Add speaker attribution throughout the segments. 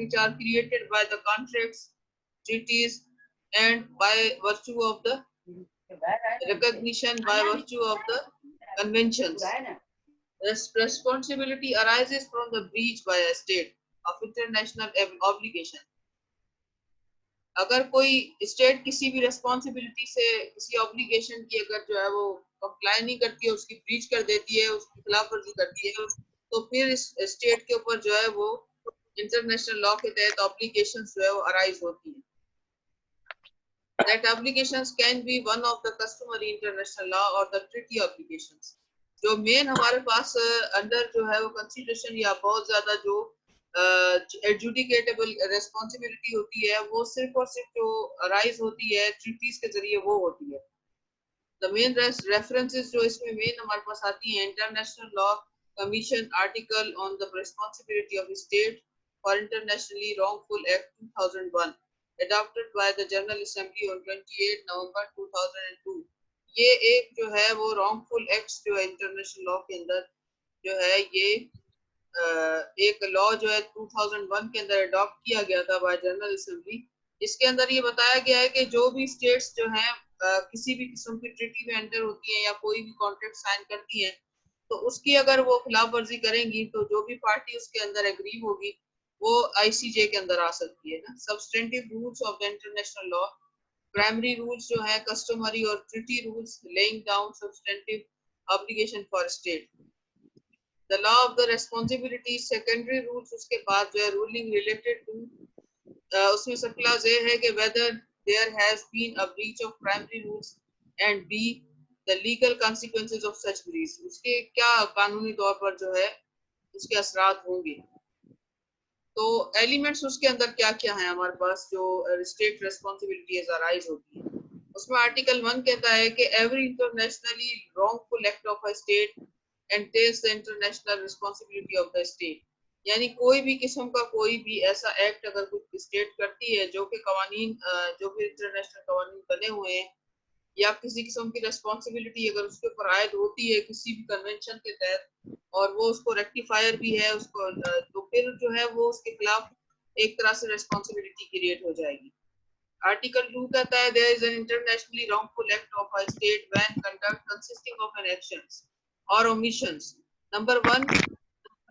Speaker 1: which are created by the contracts, treaties, and by virtue of the recognition by virtue of the conventions. Responsibility arises from the breach by a state of international obligation. अगर कोई state किसी भी responsibility से किसी obligation की अगर जो है वो कंप्लाई नहीं करती है, उसकी ब्रीच कर देती है, उसकी खिलाफवर्जी करती है, तो फिर इस स्टेट के ऊपर जो है वो इंटरनेशनल लॉ के तहत ऑब्लिगेशंस जो है वो अराइज होती है. That obligations can be one of the customary international law or the treaty obligations. जो मेन हमारे पास अंडर जो है वो कंसिडरेशन या बहुत ज्यादा जो एडजुडिकेटेबल रेस्पॉन्सिबिलिटी होती है वो सिर्फ और सिर्फ जो अराइज होती है ट्रीटीज के जरिए वो होती है. द मेन रेफरेंसेस जो इसमें मेन हमारे पास आती हैं, international law commission article on the responsibility of state for internationally wrongful act 2001 adopted by the General Assembly on 28 November 2002. ये एक जो है वो wrongful acts जो है इंटरनेशनल लॉ के अंदर जो है ये एक लॉ जो है 2001 के अंदर अडॉप्ट किया गया था बाय जनरल असेंबली. इसके अंदर ये बताया गया है कि जो भी स्टेट्स जो हैं किसी भी किस्म की ट्रीटी में एंटर होती हैं या कोई भी कॉन्ट्रैक्ट साइन करती हैं, तो उसकी अगर वो खिलाफ वर्जी करेंगी तो जो भी पार्टी उसके अंदर एग्री होगी वो आईसीजे के अंदर आ सकती है ना. Substantive rules of the international law, primary rules जो है कस्टमरी और treaty rules laying down substantive obligation for state. The law of the responsibility, secondary rules उसके बाद जो है रूलिंग रिलेटेड टू उसमें सब क्लास ए है कि whether there has been a breach of primary rules and B the legal consequences of such breach. उसके क्या कानूनी तौर पर जो है उसके असरात होंगे. तो एलिमेंट्स उसके अंदर क्या क्या है हमारे पास जो स्टेट रेस्पॉन्सिबिलिटीज अराइज होती है. उसमें आर्टिकल 1 कहता है कि every internationally wrongful act of a state एंटेल्स the international responsibility of the state. यानी कोई भी किस्म का कोई भी ऐसा एक्ट अगर कोई स्टेट करती है जो कि कवानीन जो भी इंटरनेशनल कवानीन बने हुए हैं या किसी किस्म की रेस्पॉन्सिबिलिटी अगर उसके ऊपर आयद होती है किसी भी कन्वेंशन के तहत और वो उसको रेक्टिफायर भी है उसको, तो फिर जो है वो उसके खिलाफ एक तरह से रेस्पॉन्सिबिलिटी क्रिएट हो जाएगी. आर्टिकल 2 कहता है there is an internationally wrongful act of a state when conduct consisting of an actions और omissions. Number 1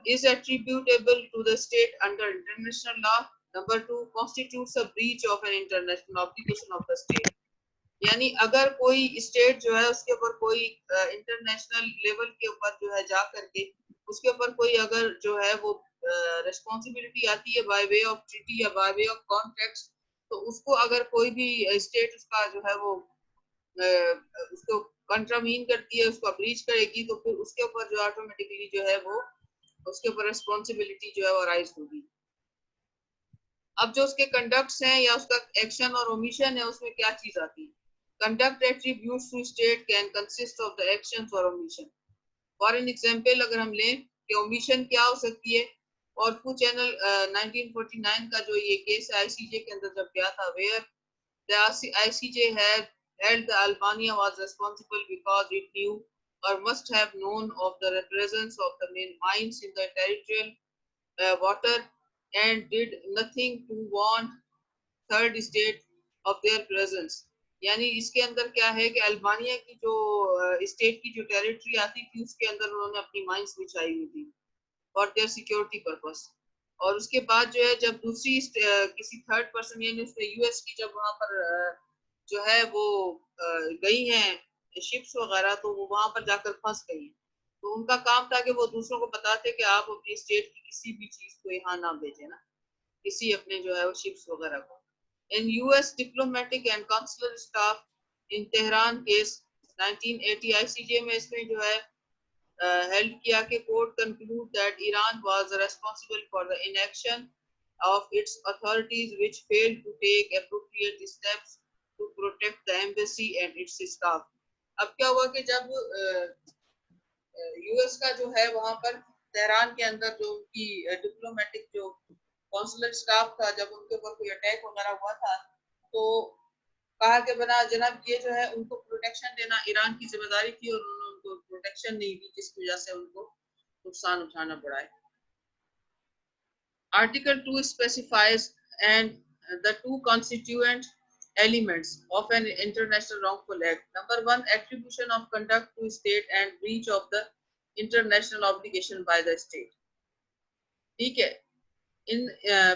Speaker 1: is attributable to the state under international law. Number 2 constitutes a breach of an international obligation of the state. यानी अगर कोई state जो है उसके ऊपर कोई international level के ऊपर जो है जा करके उसके ऊपर कोई अगर जो है वो रिस्पॉन्सिबिलिटी आती है बाय वे ऑफ ट्रीटी या बाय वे ऑफ कॉन्ट्रैक्ट्स, तो उसको अगर कोई भी स्टेट उसका जो है वो उसको कंट्रामीन करती है, उसको ब्रीच करेगी, तो फिर उसके ऊपर जो ऑटोमेटिकली जो है वो उसके ऊपर रिस्पॉन्सिबिलिटी जो है वो राइज होगी. अब जो उसके कंडक्ट्स हैं या उसका एक्शन और ओमिशन है उसमें क्या चीज आती है. Conduct attributes to state can consist of the actions or omission. For an example अगर हम लें कि omission क्या हो सकती है, और फू चैनल 1949 का जो ये केस है आईसीजे के अंदर जब गया था, where the ICJ had held the Albania was responsible because it knew or must have known of the presence of the main mines in the territorial water and did nothing to warn third state of their presence. यानी इसके अंदर क्या है कि Albania की जो state की जो टेरिटरी आती थी उसके अंदर उन्होंने अपनी माइंस बिछाई हुई थी फॉर देयर सिक्योरिटी पर्पस. और उसके बाद जो है जब दूसरी किसी थर्ड पर्सन यानी उसमें यूएस की जब वहां पर जो है वो गई हैं शिप्स वगैरह, तो वो वहां पर जाकर फंस गई हैं, तो उनका काम था कि वो दूसरों को बताते कि आप अपनी स्टेट की किसी भी चीज को यहाँ ना भेजें ना, किसी अपने जो है वो शिप्स वगैरह को. In U.S. diplomatic and consular staff in Tehran case 1980 ICJ में इसमें जो है held किया कि court conclude that Iran was responsible for the inaction of its authorities which failed to take appropriate steps to protect the embassy and its staff. अब क्या हुआ कि जब यूएस का जो है वहां पर तेहरान के अंदर जो उनकी डिप्लोमेटिक जो कॉन्सुलर स्टाफ था, जब उनके ऊपर कोई अटैक वगैरह हुआ था, तो कहा कि बना जनाब ये जो है उनको प्रोटेक्शन देना ईरान की जिम्मेदारी थी और उन्होंने उनको प्रोटेक्शन नहीं दी, जिसकी वजह से उनको नुकसान उठाना पड़ा है. Article 2 specifies and the two constituent elements of an international wrongful act. Number one, attribution of conduct to state and breach of the international obligation by the state. ठीक है. In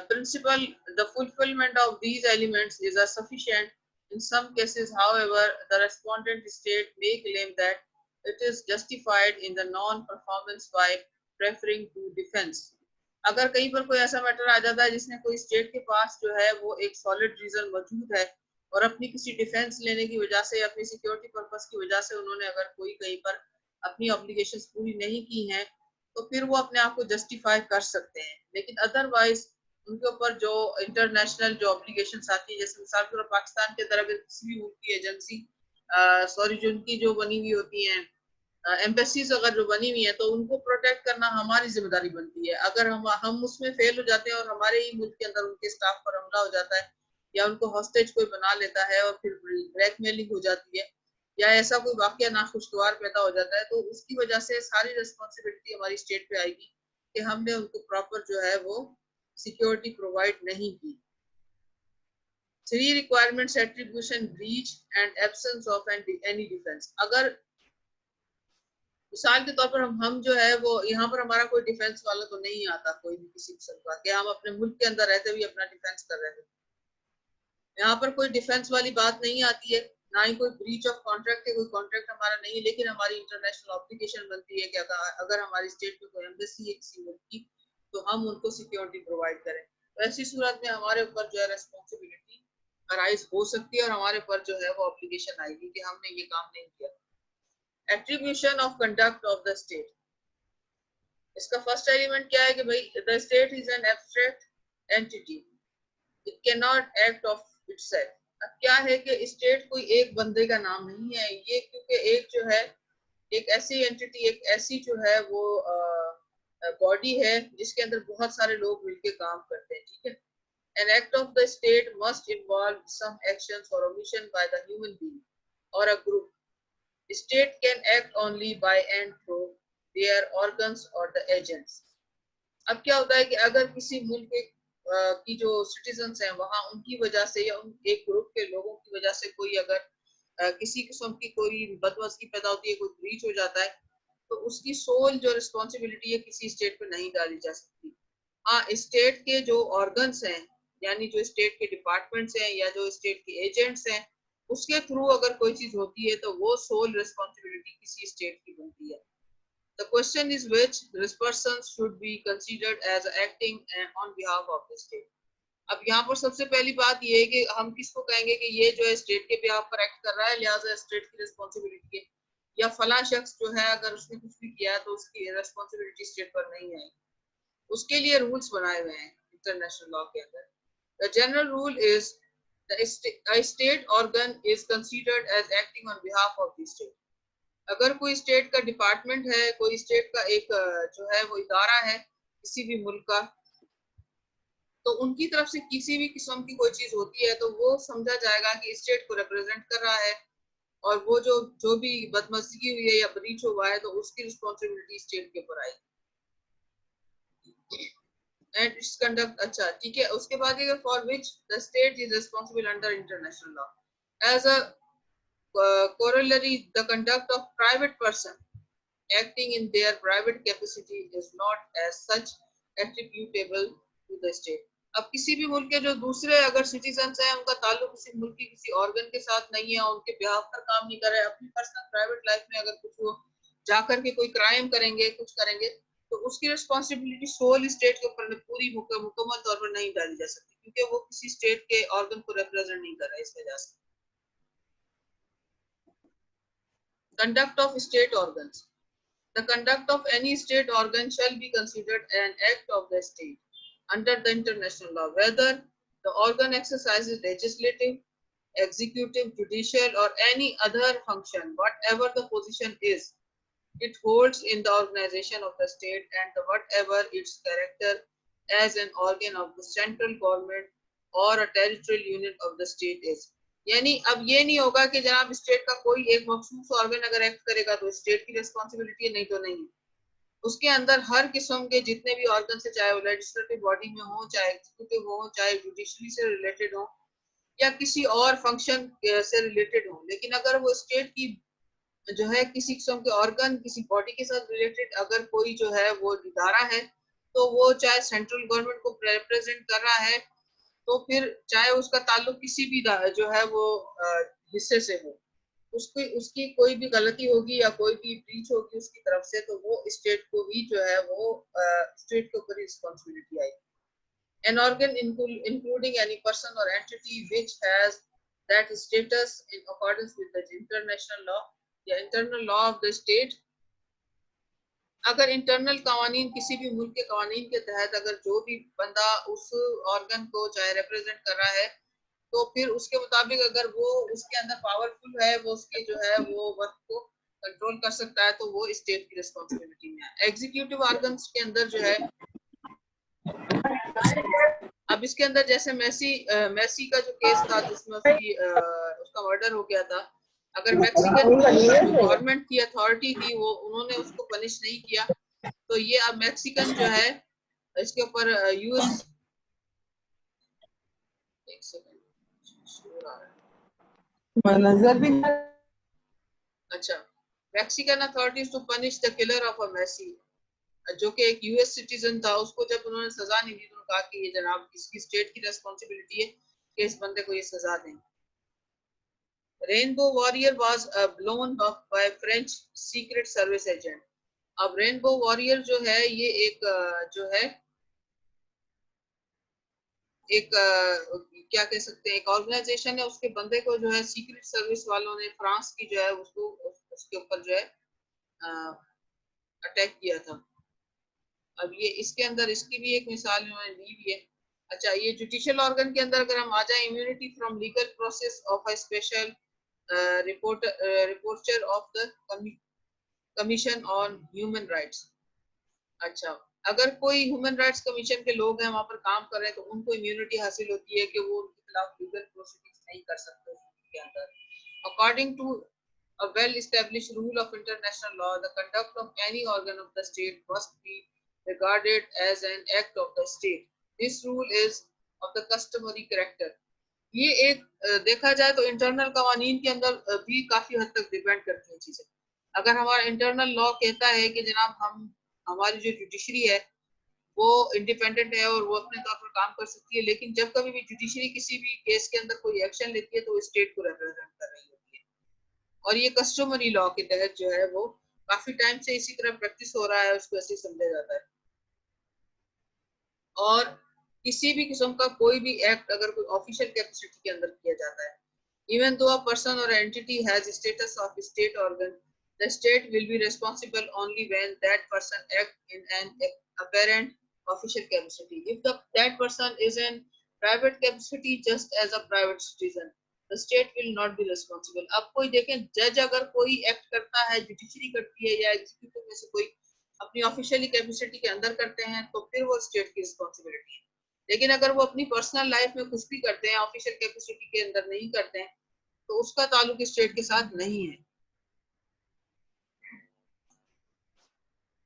Speaker 1: principle, the fulfillment of these elements is sufficient. In some cases, however, the respondent state may claim that it is justified in the non-performance by preferring to defense. अगर कहीं पर कोई ऐसा matter आ जाता है जिसमें कोई स्टेट के पास जो है वो एक सॉलिड रीजन मौजूद है और अपनी किसी डिफेंस लेने की वजह से अपनी सिक्योरिटी पर्पस की वजह से उन्होंने अगर कोई कहीं पर अपनी ऑब्लिगेशंस पूरी नहीं की हैं तो फिर वो अपने आप को जस्टिफाई कर सकते हैं. लेकिन अदरवाइज उनके ऊपर जो इंटरनेशनल जो ऑब्लिगेशंस आती है, जैसे मिसाल के तौर पाकिस्तान के अंदर अगर किसी भी मुल्क की एजेंसी सॉरी जो उनकी जो बनी हुई होती हैं एम्बेसीज अगर जो बनी हुई है तो उनको प्रोटेक्ट करना हमारी जिम्मेदारी बनती है. अगर हम उसमें फेल हो जाते हैं और हमारे ही मुल्क के अंदर उनके स्टाफ पर हमला हो जाता है या उनको हॉस्टेज कोई बना लेता है और फिर ब्लैकमेलिंग हो जाती है या ऐसा कोई वाकया नाखुशगवार पैदा हो जाता है तो उसकी वजह से सारी रिस्पॉन्सिबिलिटी हमारी स्टेट पे आएगी कि हमने उनको प्रॉपर जो है वो सिक्योरिटी प्रोवाइड नहीं की. 3 requirements attribution, breach and absence of any defense. अगर मिसाल के तौर पर हम जो है वो यहाँ पर हमारा कोई डिफेंस वाला तो नहीं आता कोई भी किसी किस्म का कि हम अपने मुल्क के अंदर रहते हुए अपना डिफेंस कर रहे थे. यहाँ पर कोई डिफेंस वाली बात नहीं आती है, ना ही कोई ब्रीच ऑफ कॉन्ट्रैक्ट है, कोई कॉन्ट्रैक्ट हमारा नहीं है, लेकिन हमारी इंटरनेशनल ऑब्लिगेशन बनती है कि अगर हमारी स्टेट में कोई एम्बेसी है किसी मुल्क की तो हम उनको सिक्योरिटी प्रोवाइड करें. तो ऐसी सूरत में हमारे ऊपर जो है रेस्पॉन्सिबिलिटी अराइज हो सकती है और हमारे ऊपर जो है वो ऑब्लिगेशन आएगी कि हमने ये काम नहीं किया. Attribution of conduct of the state. इसका फर्स्ट एलिमेंट क्या है कि भाई the state is an abstract entity, it can not act of itself. अब क्या है कि स्टेट कोई एक बंदे का नाम नहीं है ये, क्योंकि एक जो है एक ऐसी एंटिटी एक ऐसी जो है वो बॉडी है जिसके अंदर बहुत सारे लोग मिलके काम करते हैं. ठीक है. An act of the state must involve some actions or omission by the human being or a group. State can act only by and through their organs or the agents. अब क्या होता है कि अगर किसी मुल्क की जो सिटीजन्स हैं वहां उनकी वजह से या उन एक ग्रुप के लोगों की वजह से कोई अगर किसी किस्म की कोई बदमज़गी पैदा होती है, कोई ब्रीच हो जाता है तो उसकी सोल जो रिस्पॉन्सिबिलिटी है किसी स्टेट पे नहीं डाली जा सकती. हाँ, स्टेट के जो ऑर्गन्स हैं यानी जो स्टेट के डिपार्टमेंट्स हैं या जो स्टेट के एजेंट्स हैं उसके थ्रू अगर कोई चीज होती है तो वो सोल रिस्पॉन्सिबिलिटी किसी स्टेट की बनती है. The question is which persons should be considered as acting on behalf of the state. अब यहाँ पर सबसे पहली बात ये है कि हम किसको कहेंगे कि ये जो है स्टेट के बिहाफ पर एक्ट कर रहा है लिहाजा स्टेट की रिस्पॉन्सिबिलिटी है, या फला शख्स जो है अगर उसने कुछ भी किया तो उसकी रिस्पॉन्सिबिलिटी स्टेट पर नहीं आएगी. उसके लिए रूल्स बनाए हुए हैं इंटरनेशनल लॉ के अंदर. The general rule is a state organ is considered as acting on behalf of the state. अगर कोई स्टेट का डिपार्टमेंट है, कोई स्टेट का एक जो है वो इदारा है किसी भी मुल्क का, तो उनकी तरफ से किसी भी किस्म की कोई चीज होती है तो वो समझा जाएगा कि स्टेट को रिप्रेजेंट कर रहा है और वो जो भी बदमज़गी हुई है या ब्रीच हुआ है तो उसकी रिस्पॉन्सिबिलिटी स्टेट के ऊपर आएगी. And its conduct, अच्छा ठीक है. उसके बाद ये for which the state is responsible under international law. As a corollary, the conduct of private person acting in their private capacity is not as such attributable to the state. अब किसी भी मुल्क के जो दूसरे अगर सिटीजन्स हैं उनका ताल्लुक किसी मुल्क की किसी ऑर्गन के साथ नहीं है, उनके बिहाफ पर काम नहीं कर रहे, अपनी पर्सनल प्राइवेट लाइफ में अगर कुछ वो जाकर के कोई क्राइम करेंगे कुछ करेंगे तो उसकी रिस्पॉन्सिबिलिटी सोल स्टेट के ऊपर पूरी मुकम्मल तौर पर नहीं डाली जा सकती क्योंकि वो किसी स्टेट के ऑर्गन को रिप्रेजेंट नहीं कर रहा है. इस वजह से conduct of state organs. The conduct of any state organ shall be considered an act of the state under the international law, whether the organ exercises legislative, executive, judicial or any other function, whatever the position is it holds in the organization of the state and whatever its character as an organ of the central government or a territorial unit of the state is. यानी अब ये नहीं होगा कि जनाब state का कोई एक मखसूस ऑर्गन अगर एक्ट करेगा तो स्टेट की रिस्पॉन्सिबिलिटी है, नहीं तो नहीं. उसके अंदर हर किस्म के जितने भी ऑर्गन से, चाहे वो लेजिस्लेटिव बॉडी में हो, चाहे एग्जीक्यूटिव हो, चाहे जुडिशरी से रिलेटेड हो या किसी और फंक्शन से रिलेटेड हो, लेकिन अगर वो स्टेट की जो है किसी किस्म के ऑर्गन किसी बॉडी के साथ रिलेटेड अगर कोई जो है वो इदारा है, तो वो चाहे सेंट्रल गवर्नमेंट को रिप्रेजेंट कर रहा है, तो फिर चाहे उसका ताल्लुक किसी भी जो है वो हिस्से से हो, उसकी उसकी कोई भी गलती होगी या कोई भी ब्रीच होगी उसकी तरफ से, तो वो स्टेट को ही जो है वो स्टेट के ऊपर रिस्पॉन्सिबिलिटी आएगी. An organ including any person or entity which has that status in accordance with the international law या internal law of the state. अगर इंटरनल कवानीन किसी भी मुल्क के कवानीन के तहत अगर जो भी बंदा उस ऑर्गन को चाहे रिप्रेजेंट कर रहा है, तो फिर उसके मुताबिक अगर वो उसके अंदर पावरफुल है, वो उसके जो है वो वर्क को कंट्रोल कर सकता है, तो वो स्टेट की रिस्पॉन्सिबिलिटी में है. एग्जीक्यूटिव ऑर्गन्स के अंदर जो है, अब इसके अंदर जैसे मेसी का जो केस था जिसमें उसका मर्डर हो गया था, अगर मैक्सिकन गवर्नमेंट की अथॉरिटी थी वो उन्होंने उसको पनिश नहीं किया, तो ये अब मैक्सिकन जो है इसके ऊपर यूएस, एक सेकंड,
Speaker 2: नजर भी
Speaker 1: अच्छा, Mexican authorities to punish the killer of a Messi, जो कि एक यूएस सिटीजन था, उसको जब उन्होंने सजा नहीं दी तो उन्होंने कहा कि ये जनाब इसकी स्टेट की रिस्पॉन्सिबिलिटी है कि इस बंदे को ये सजा दें. Rainbow warrior was blown up by French secret service agent. अब रेनबो वॉरियर जो है ये एक जो है एक क्या कह सकते हैं, एक ऑर्गेनाइजेशन है, उसके बंदे को जो है सीक्रेट सर्विस वालों ने फ्रांस की जो है उसको उसके ऊपर जो है अटैक किया था. अब ये इसके अंदर इसकी भी एक मिसाल उन्होंने दी हुई है. अच्छा, ये जुडिशियल ऑर्गन के अंदर अगर हम आ जाए, immunity from legal process of a special reporter of the commission on human rights. अच्छा, अगर कोई ह्यूमन राइट्स कमीशन के लोग हैं वहां पर काम कर रहे हैं, तो उनको इम्यूनिटी हासिल होती है कि वो उनके खिलाफ लीगल प्रोसीडिंग्स नहीं कर सकते के अंदर. According to a well established rule of international law, the conduct of any organ of the state must be regarded as an act of the state. This rule is of the customary character. ये एक देखा जाए तो internal कवानीन के अंदर भी काफी हद तक डिपेंड करती हैं चीजें. अगर हमारा इंटरनल लॉ कहता है कि जनाब हम हमारी जो जुडिशरी है वो इंडिपेंडेंट है और वो अपने तौर पर काम कर सकती है, लेकिन जब कभी भी जुडिशरी किसी भी केस के अंदर कोई एक्शन लेती है तो वो स्टेट को रिप्रेजेंट कर रही होती है. और ये कस्टमरी लॉ के तहत जो है वो काफी टाइम से इसी तरह प्रैक्टिस हो रहा है, उसको ऐसे समझा जाता है. और किसी भी किस्म का कोई भी एक्ट अगर कोई ऑफिशियल कैपेसिटी के अंदर किया जाता है, even though a person or entity has status of state organ, the state will be responsible only when that person act in an apparent official capacity. If that person is in private capacity just as a private citizen, the state will not be responsible. अब कोई देखें, जज अगर कोई act करता है, judiciary करती है या एग्जीक्यूटिव में से कोई अपनी ऑफिशियली कैपेसिटी के अंदर करते हैं, तो फिर वो स्टेट की रिस्पॉन्सिबिलिटी है. लेकिन अगर वो अपनी पर्सनल लाइफ में कुछ भी करते हैं, ऑफिशियल कैपेसिटी के अंदर नहीं करते हैं, तो उसका ताल्लुक स्टेट के साथ नहीं है.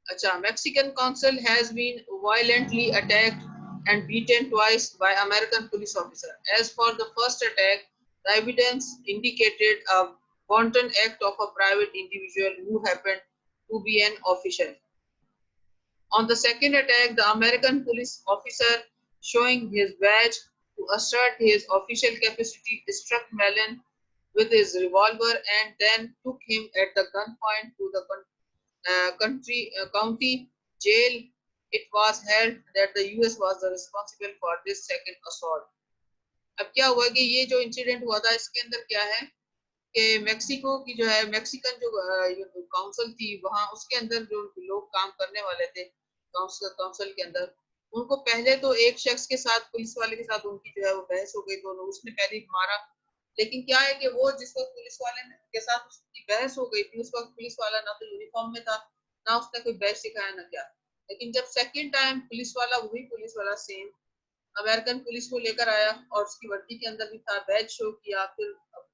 Speaker 1: अच्छा, Mexican consul has been violently attacked and beaten twice by American police officer. As for the first attack, the evidence indicated a wanton act of a private individual who happened to be an official. On the second attack, the American police officer, showing his badge to assert his official capacity, struck Mellon with his revolver and then took him at the gunpoint to the county jail. It was held that the US was the responsible for this second assault. अब क्या हुआ कि ये जो incident हुआ था इसके अंदर क्या है कि मेक्सिको की जो है मेक्सिकन जो काउंसिल थी वहां उसके अंदर जो लोग काम करने वाले थे काउंसिल के अंदर, उनको पहले तो एक शख्स के साथ पुलिस वाले के साथ उनकी जो है वो बहस हो गई, तो उसने पहले मारा. लेकिन क्या है कि वो जिस वक्त पुलिस वाले के साथ उसकी बहस हो गई थी, उस वक्त पुलिस वाला ना तो यूनिफॉर्म में था, ना उसने कोई बैच सिखाया ना क्या. लेकिन जब सेकंड टाइम पुलिस वाला वही पुलिस वाला सेम अमेरिकन पुलिस को लेकर आया और उसकी वर्दी के अंदर भी था, बैच शो किया, फिर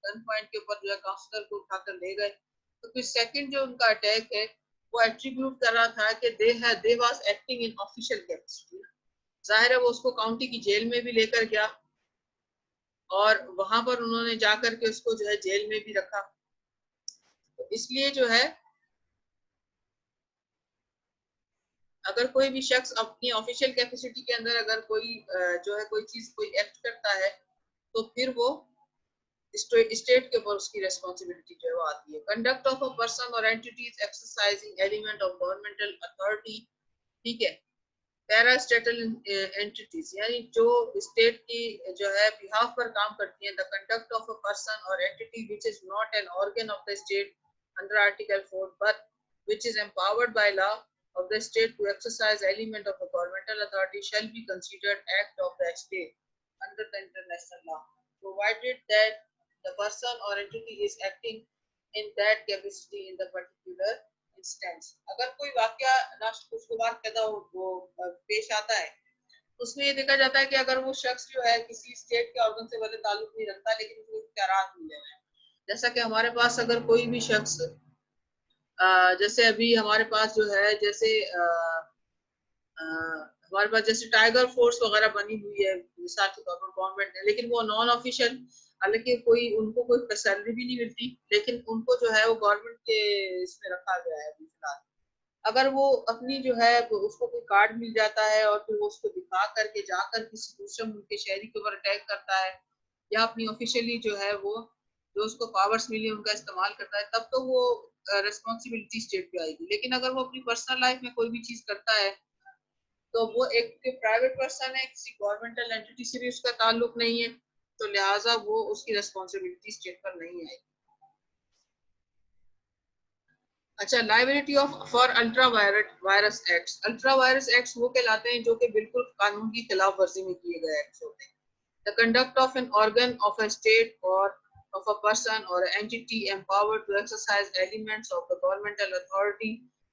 Speaker 1: गन पॉइंट के ऊपर जो है काउंसलर को उठाकर ले गए, तो फिर सेकंड जो उनका अटैक है वो एट्रीब्यूट कर रहा था कि they was acting in official capacity. जाहिर है वो उसको काउंटी की जेल में भी लेकर गया और वहां पर उन्होंने जाकर के उसको जो है जेल में भी रखा। तो इसलिए जो है अगर कोई भी शख्स अपनी ऑफिशियल कैपेसिटी के अंदर अगर कोई जो है कोई चीज कोई एक्ट करता है तो फिर वो स्टेट के ऊपर उसकी रेस्पॉन्सिबिलिटी जो है वो आती है। कंडक्ट ऑफ अ पर्सन और entities exercising element of governmental authority, ठीक है, पैरास्टेटल एंटिटीज यानी जो स्टेट की जो है बिहाफ पर काम करती हैं। The conduct of a person और entity which is not an organ of the state under article 4 but which is empowered by law of the state to exercise element of the governmental authority shall be considered act of the state under the international law, provided that the person or entity is acting in that capacity in the particular instance। अगर कोई वाक्य नाशगवार पैदा वो पेश आता है उसमें ये देखा जाता है कि अगर वो शख्स जो है किसी स्टेट के ऑर्गन से भले ताल्लुक नहीं रखता लेकिन उसको इख्तियारात मिले हैं। जैसा कि हमारे पास अगर कोई भी शख्स जैसे अभी हमारे पास जो है जैसे हमारे पास जैसे टाइगर फोर्स वगैरह बनी हुई है मिसाल के तौर पर गवर्नमेंट ने, लेकिन वो नॉन ऑफिशियल, हालांकि कोई उनको कोई सैलरी भी नहीं मिलती लेकिन उनको जो है वो गवर्नमेंट के इसमें रखा गया है फिलहाल। अगर वो अपनी जो है उसको कोई कार्ड मिल जाता है और फिर वो उसको दिखा करके जाकर किसी दूसरे मुल्क के शहरी के ऊपर अटैक करता है या अपनी ऑफिशियली जो है वो जो उसको पावर्स मिली उनका इस्तेमाल करता है तब तो वो रेस्पॉन्सिबिलिटी स्टेट पे आएगी। लेकिन अगर वो अपनी पर्सनल लाइफ में कोई भी चीज करता है तो वो एक प्राइवेट पर्सन है, किसी गवर्नमेंटल एंटिटी से भी उसका ताल्लुक नहीं है, तो लिहाजा वो उसकी रेस्पॉन्सिबिलिटी स्टेट पर नहीं आएगी। अच्छा, liability of for ultra vires acts. Ultra vires acts वो कहलाते हैं जो कि बिल्कुल कानून की खिलाफ वर्जी में किए गए एक्ट्स होते हैं। The conduct of N organ of a state और of a person or entity empowered to exercise elements of the governmental authority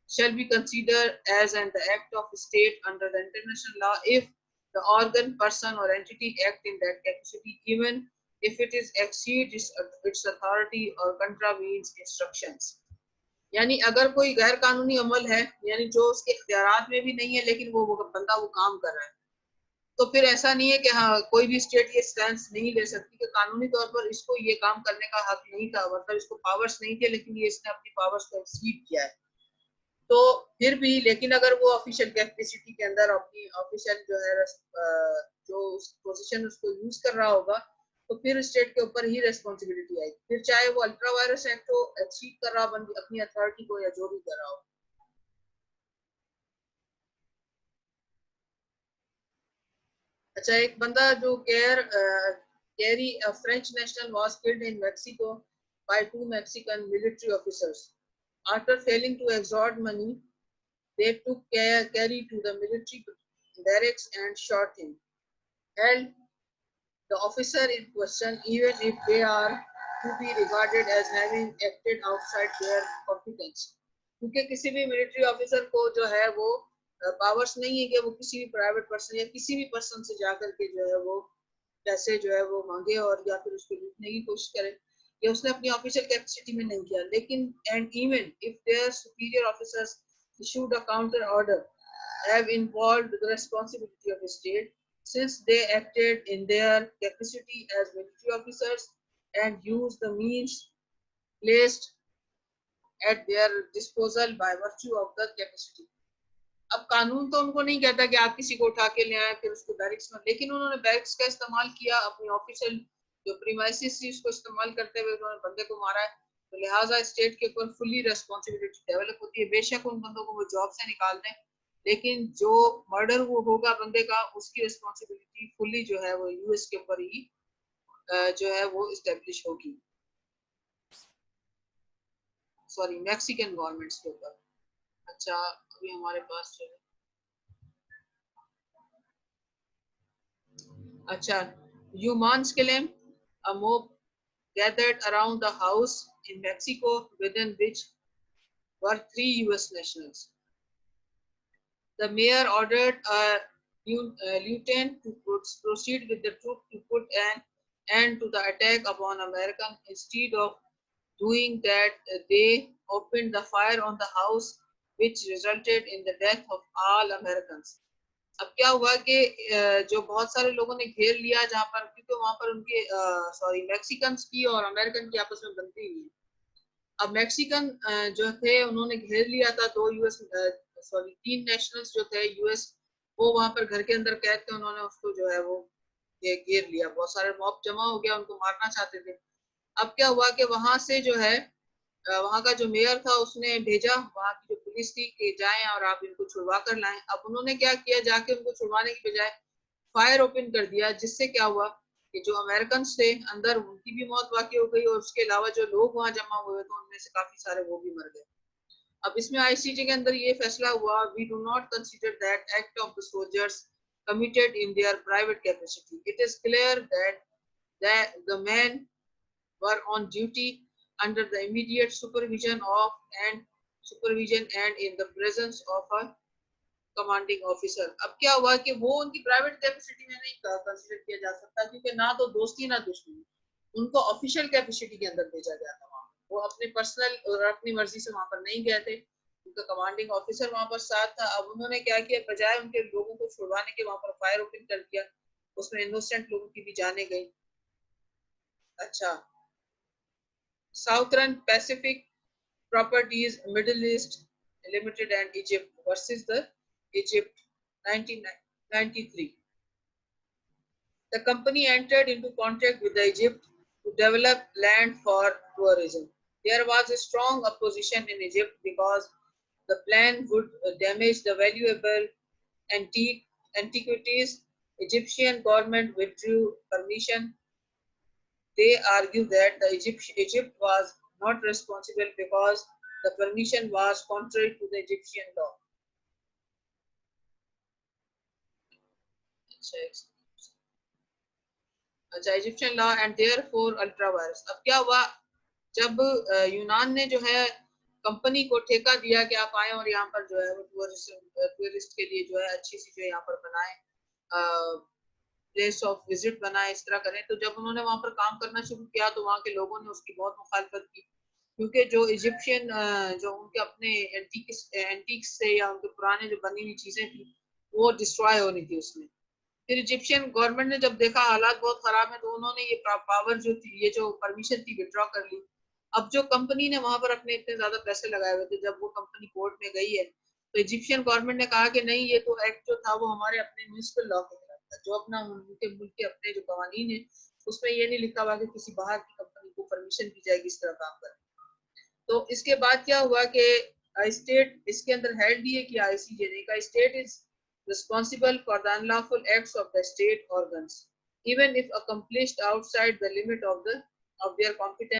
Speaker 1: shall be considered as an act of state under the international law if the organ, person or entity act in that capacity even if it is exceeds its authority or contravenes instructions। यानी अगर कोई गैर कानूनी अमल है यानी जो उसके इख्तियारात में भी नहीं है लेकिन वो बंदा वो काम कर रहा है तो फिर ऐसा नहीं है कि हाँ कोई भी स्टेट ये स्टैंड नहीं ले सकती कि कानूनी तौर पर इसको ये काम करने का हक नहीं था, मतलब इसको पावर्स नहीं थे लेकिन ये इसने अपनी पावर्स को एक्सीड किया है। तो फिर भी लेकिन अगर वो ऑफिशियल कैपेसिटी के अंदर अपनी ऑफिशियल जो है जो उस पोजीशन उसको यूज कर रहा होगा तो फिर स्टेट के ऊपर ही रेस्पॉन्सिबिलिटी आएगी, फिर चाहे वो अल्ट्रा वायरस एक्ट को एक्सीड कर रहा हो अपनी अथॉरिटी को या जो भी कर रहा हो। अच्छा, एक बंदा जो carry French national was killed in Mexico by 2 Mexican military officers after failing to extort money they took Kerry to the military barracks and shot him, held the officer in question even if they are to be regarded as having acted outside their competence। क्योंकि किसी भी military officer को जो है वो powers नहीं है कि वो किसी भी प्राइवेट पर्सन या किसी भी पर्सन से जाकर के जो है वो पैसे जो है वो मांगे और या फिर उसको लूटने की कोशिश करे, या उसने अपनी ऑफिशियल कैपेसिटी में नहीं किया। लेकिन and even if their superior officers issued a counter order have involved the responsibility of the state since they acted in their capacity as military officers and used the means placed at their disposal by virtue of the capacity। अब कानून तो उनको नहीं कहता कि आप किसी को उठा के ले आए फिर उसको बैरिक्स में, लेकिन उन्होंने बैरिक्स का इस्तेमाल किया अपनी ऑफिशियल जो प्रीमाइसिस थी उसको इस्तेमाल करते हुए उन्होंने बंदे को मारा है, तो लिहाजा स्टेट के ऊपर फुली रेस्पॉन्सिबिलिटी डेवलप होती है। बेशक उन बंदों को वो जॉब से निकाल दें लेकिन जो मर्डर वो होगा बंदे का उसकी रिस्पॉन्सिबिलिटी फुली जो है वो यूएस के ऊपर ही जो है वो इस्टेब्लिश होगी, सॉरी मैक्सिकन गवर्नमेंट्स के ऊपर। अच्छा, अभी हमारे पास जो है अच्छा, humans claim a mob gathered around the house in Mexico within which were 3 US nationals. The mayor ordered a lieutenant to proceed with the troop to put an end to the attack upon Americans. Instead of doing that, they opened the fire on the house which resulted in the death of all Americans. अब क्या हुआ कि जो बहुत सारे लोगों ने घेर लिया जहाँ पर, क्योंकि वहां पर उनके मैक्सिकन्स की और अमेरिकन की आपस में बनती हुई। अब मैक्सिकन जो थे उन्होंने घेर लिया था दो यूएस तीन नेशनल्स जो थे यूएस, वो वहां पर घर के अंदर कैद थे, उन्होंने उसको जो है वो ये घेर लिया, बहुत सारे मॉब जमा हो गया, उनको मारना चाहते थे। अब क्या हुआ कि वहां से जो है वहां का जो मेयर था उसने भेजा वहां की जो पुलिस थी कि जाएं और आप इनको छुड़वा कर लाएं। अब उन्होंने क्या किया, जाके उनको छुड़वाने की बजाय फायर ओपन कर दिया, जिससे क्या हुआ कि जो अमेरिकन थे अंदर उनकी भी मौत वाकई हो गई, और उसके अलावा जो लोग वहां जमा हुए थे उनमें से काफी सारे वो भी मर गए। अब इसमें आईसीजे के अंदर ये फैसला हुआ, we do not consider that act of the soldiers committed in their private capacity. It is clear that the men were on duty under the immediate supervision and in the presence of a commanding officer. अब क्या हुआ कि वो उनकी private capacity में नहीं consider किया जा सकता, क्योंकि ना तो दोस्ती ना दुश्मनी, उनको ऑफिशियल कैपेसिटी के अंदर भेजा गया था। वहां वो अपने पर्सनल और अपनी मर्जी से वहां पर नहीं गए थे, उनका कमांडिंग ऑफिसर वहां पर साथ था। अब उन्होंने क्या किया, बजाय उनके लोगों को छुड़वाने के वहां पर फायर ओपन कर दिया, उसमें इनोसेंट लोगों की भी जाने गई। अच्छा, southern Pacific properties middle east limited and Egypt versus the Egypt 1993. The company entered into contract with Egypt to develop land for tourism. There was a strong opposition in Egypt because the plan would damage the valuable antiquities. Egyptian government withdrew permission. They argue that the Egypt was not responsible because the permission was contrary to the Egyptian law. अच्छा, Egyptian law and therefore ultra vires. अब क्या हुआ, जब यूनान ने जो है company को ठेका दिया कि आप आए और यहाँ पर जो है वो टूरिस्ट के लिए जो है अच्छी सी जो यहाँ पर बनाए प्लेस ऑफ विजिट बनाए, इस तरह करें, तो जब उन्होंने वहां पर काम करना शुरू किया तो वहां के लोगों ने उसकी बहुत मुखालफत की, क्योंकि जो इजिप्शियन जो उनके अपने एंटीक्स से या उनके पुराने जो बनी हुई चीजें थी वो डिस्ट्रॉय हो रही थी उसमें। फिर इजिप्शियन गवर्नमेंट ने जब देखा हालात बहुत खराब है तो उन्होंने ये पावर जो थी, ये जो परमिशन थी, विड्रॉ कर ली। अब जो कंपनी ने वहां पर अपने इतने ज्यादा पैसे लगाए हुए थे, जब वो कंपनी कोर्ट में गई है तो इजिप्शियन गवर्नमेंट ने कहा कि नहीं, ये तो एक्ट जो था वो हमारे अपने म्युनिसिपल लॉ के खिलाफ था, जो अपना उनके मुल्क के अपने जो कवानीन है उसमें ये नहीं लिखा हुआ कि किसी बाहर की कंपनी को परमिशन दी जाएगी इस तरह काम करने। तो इसके बाद क्या हुआ कि स्टेट इसके अंदर हेल्ड दिए कि आईसीजे ने कहा state is responsible for the unlawful acts of the state organs, even if accomplished outside the limit of their competence.